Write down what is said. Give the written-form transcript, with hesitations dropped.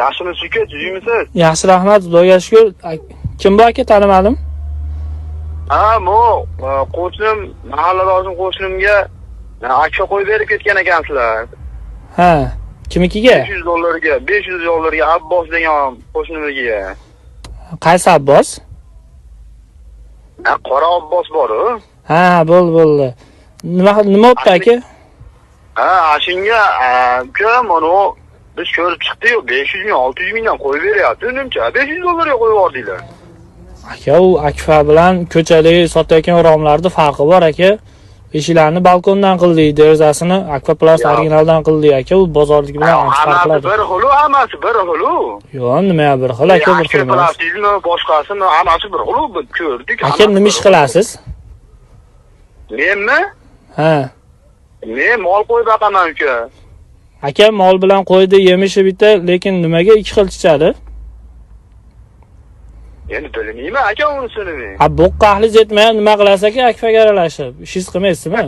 Yaxshimisiz uka, tuzuymisiz? Yaxshi, rahmat, Xudoga shukr. Kim bu aka, tanimadim? Ha, bu qo'shnim, mahalladoshim qo'shnimga akfa qo'yib berib ketgan ekansizlar. Ha, kimnikiga? $500 Abbos degan qo'shnimizga. Qaysi Abbos? Qora Abbos bor-ku. Ha, bo'ldi. Nima bo'pti aka? Ha, shunga uka, mana biz ko'rib chiqdik-yu, 500 ming, 600 mingdan qo'yib beryapti. Nimcha $500 ga qo'yib yubordinglar. Aka, u akfa bilan ko'chalik sotayotgan romlarning farqi bor aka. Eshiklarni balkondan qildik, derazasini Aquaplast originaldan qildik aka. U bozordagi bilan ancha farqli. Hammasi bir xil. Yo'q, nima bir xil aka, bir xil emas. Aquaplastizmi, boshqasini hammasi bir xil. Biz ko'rdik. Aka, nima ish qilasiz? Menmi? Ha. Men mol qo'yib boqaman uka. Aka, mol bilan qo'ydi, yemishi bitta, lekin nimaga ikki xil chiqadi? Endi bilmayman aka unisini. Ha, boqqa ahli yetmay, nima qilasiz aka, akfaga aralashib? Ishingiz qilmaysizmi?